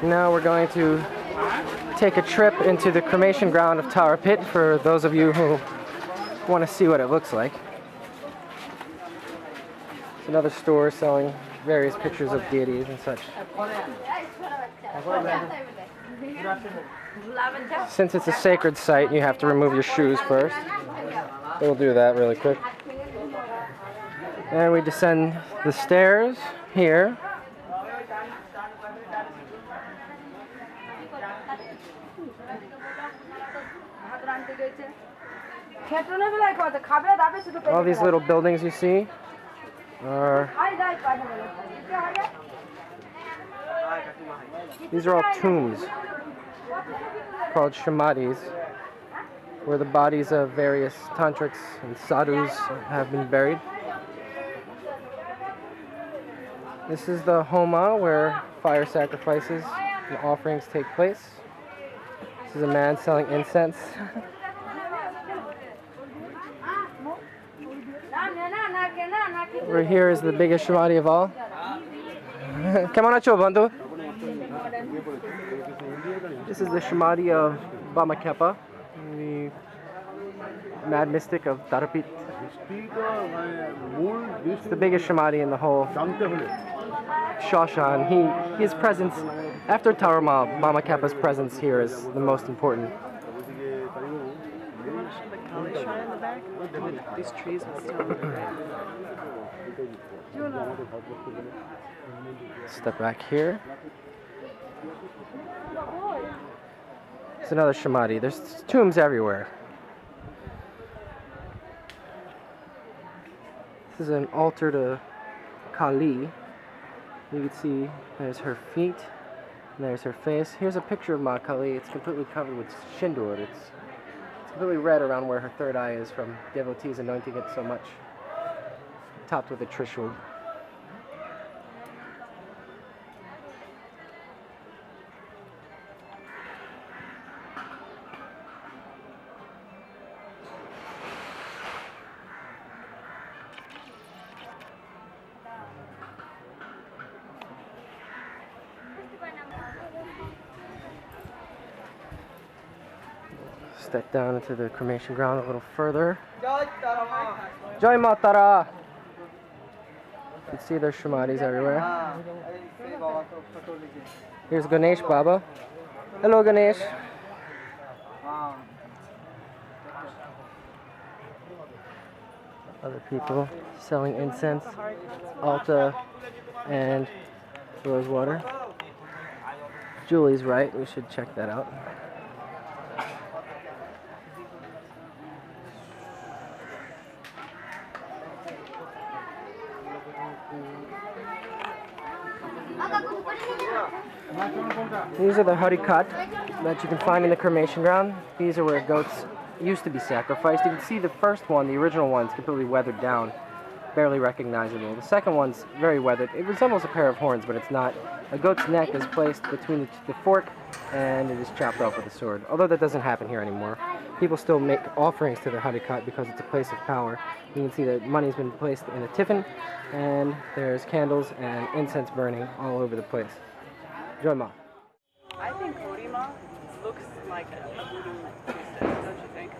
Now we're going to take a trip into the cremation ground of Tarapith for those of you who want to see what it looks like. It's another store selling various pictures of deities and such. Since it's a sacred site, you have to remove your shoes first. We'll do that really quick. And we descend the stairs here. All these little buildings you see are... These are all tombs called samadhis, where the bodies of various tantriks and sadhus have been buried. This is the homa, where fire sacrifices and offerings take place. This is a man selling incense. Over here is the biggest samadhi of all. This is the samadhi of Bamakepa, the mad mystic of Tarapith. It's the biggest samadhi in the whole Shasha, and his presence, after Tarama, Bamakepa's presence here is the most important. These trees are Step back here. It's another samadhi. There's tombs everywhere. This is an altar to Kali. You can see there's her feet, and there's her face. Here's a picture of Ma Kali. It's completely covered with shindur. It's completely red around where her third eye is from devotees anointing it so much. Topped with a trishul. Step down into the cremation ground a little further. Jai MAA TARA! You can see there's samadhis everywhere. Here's Ganesh Baba. Hello, Ganesh. Other people selling incense, alta, and rose water. Julie's right, we should check that out. These are the harikat that you can find in the cremation ground. These are where goats used to be sacrificed. You can see the first one, the original one's completely weathered down, barely recognizable. The second one's very weathered. It resembles a pair of horns, but it's not. A goat's neck is placed between the fork, and it is chopped off with a sword. Although that doesn't happen here anymore. People still make offerings to the harikat because it's a place of power. You can see that money's been placed in a tiffin, and there's candles and incense burning all over the place. Joy Ma. I think Korima looks like a voodoo priestess, don't you think?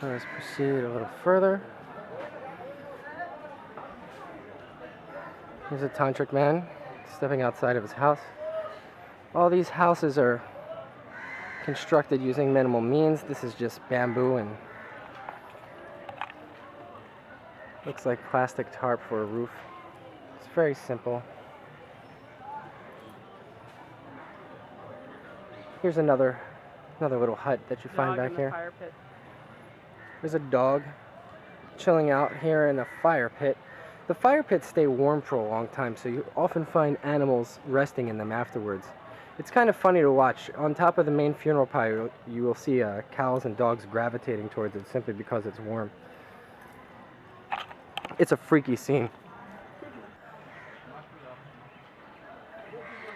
Let's proceed a little further. Here's a Tantrik man stepping outside of his house. All these houses are constructed using minimal means. This is just bamboo and looks like plastic tarp for a roof. It's very simple. Here's another little hut that you find back here. Fire pit. There's a dog chilling out here in a fire pit. The fire pits stay warm for a long time, so you often find animals resting in them afterwards. It's kind of funny to watch. On top of the main funeral pyre, you will see cows and dogs gravitating towards it simply because it's warm. It's a freaky scene.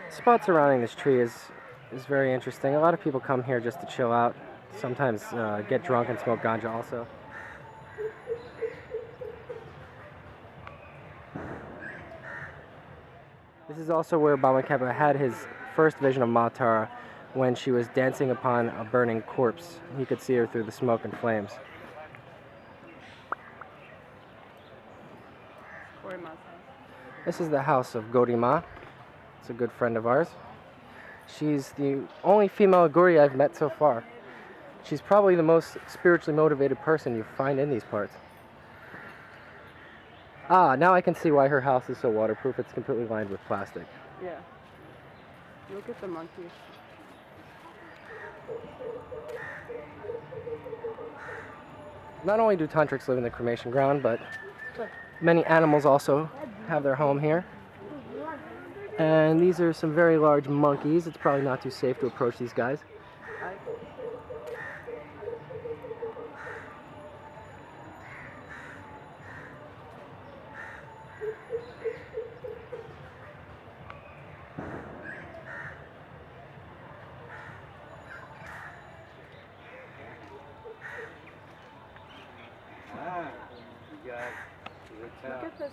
The spot surrounding this tree is very interesting. A lot of people come here just to chill out. Sometimes get drunk and smoke ganja also. This is also where Bama Kepa had his first vision of MAA TARA when she was dancing upon a burning corpse. You could see her through the smoke and flames. This is the house of Godima. It's a good friend of ours. She's the only female Guri I've met so far. She's probably the most spiritually motivated person you find in these parts. Ah, now I can see why her house is so waterproof. It's completely lined with plastic. Yeah. Look at the monkeys. Not only do Tantriks live in the cremation ground, but many animals also have their home here. And these are some very large monkeys. It's probably not too safe to approach these guys. Look at this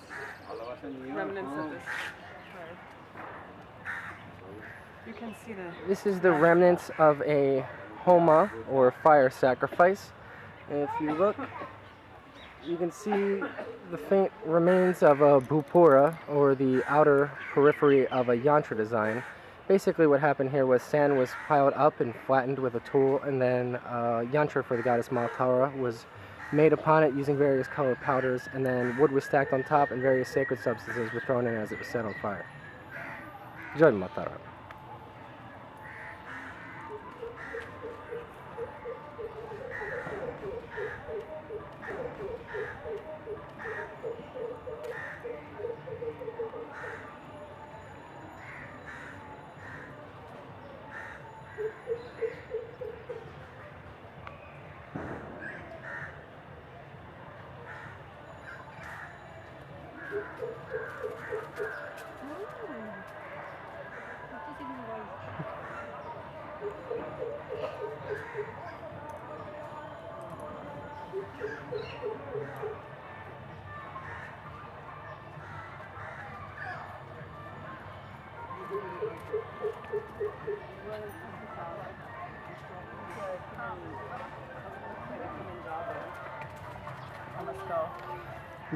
remnants of this fire. You can see the... This is the remnants of a homa, or fire sacrifice. And if you look, you can see the faint remains of a bhupura, or the outer periphery of a yantra design. Basically what happened here was sand was piled up and flattened with a tool, and then yantra for the goddess MAA TARA was made upon it using various colored powders, and then wood was stacked on top and various sacred substances were thrown in as it was set on fire. Jai MAA TARA.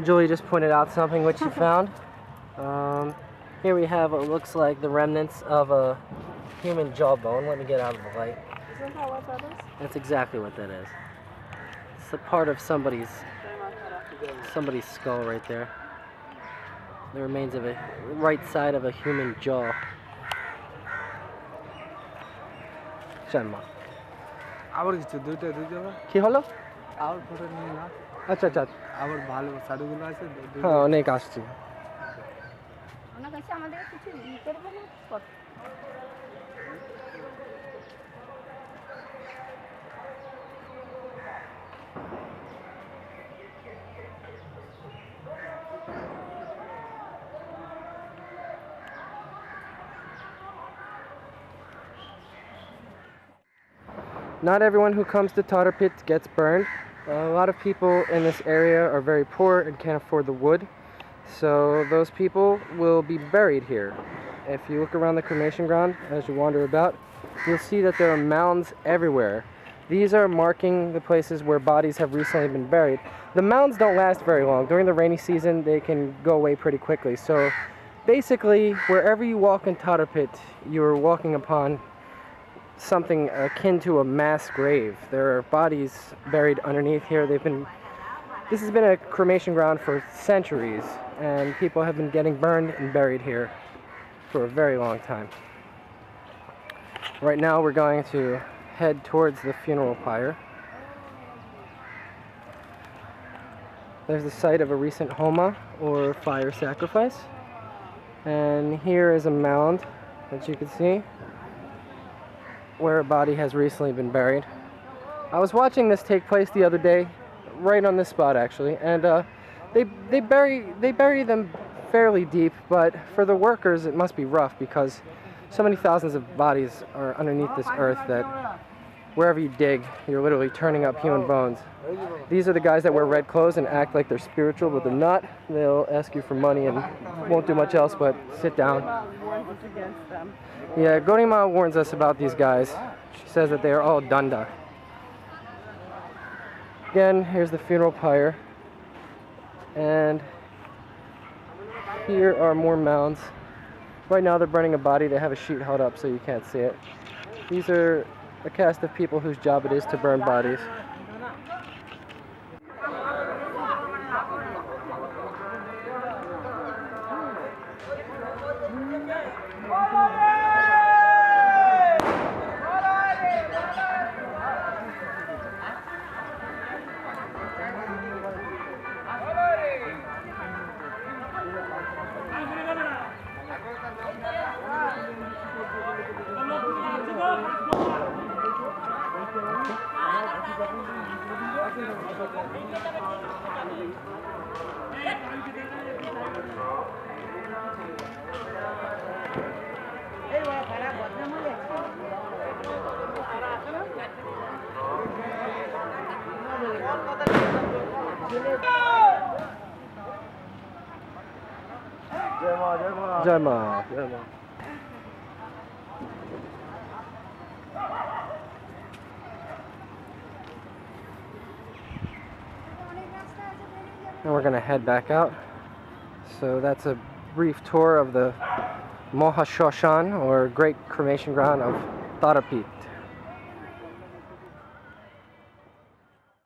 Julie just pointed out something which she found. Here we have what looks like the remnants of a human jawbone. Let me get out of the light. Isn't that what that is? That's exactly what that is. It's a part of somebody's skull right there. The remains of a right side of a human jaw. Shanma. আবার কিছু দুইটা জায়গা কি হলো? আবার photo নিয়ে না আচ্ছা আচ্ছা আবার ভালো শাড়িগুলো আছে হ্যাঁ অনেক আসছে ওনা কাছে আমাদের কিছু করবে না কত Not everyone who comes to Tarapith gets burned. A lot of people in this area are very poor and can't afford the wood, so those people will be buried here. If you look around the cremation ground as you wander about, you'll see that there are mounds everywhere. These are marking the places where bodies have recently been buried. The mounds don't last very long. During the rainy season, they can go away pretty quickly. So basically, wherever you walk in Tarapith, you're walking upon something akin to a mass grave. There are bodies buried underneath here. This has been a cremation ground for centuries, and people have been getting burned and buried here for a very long time. Right now we're going to head towards the funeral pyre. There's the site of a recent homa, or fire sacrifice. And here is a mound that you can see where a body has recently been buried. I was watching this take place the other day, right on this spot actually, and they bury them fairly deep, but for the workers it must be rough because so many thousands of bodies are underneath this earth that wherever you dig, you're literally turning up human bones. These are the guys that wear red clothes and act like they're spiritual, but they're not. They'll ask you for money and won't do much else but sit down. Warns us against them. Yeah, Gorima warns us about these guys. She says that they are all danda. Again, here's the funeral pyre. And here are more mounds. Right now they're burning a body. They have a sheet held up so you can't see it. These are a cast of people whose job it is to burn bodies. Jai Ma. Jai Ma. And we're going to head back out. So that's a brief tour of the Mahasmashana, or Great Cremation Ground of Tarapith.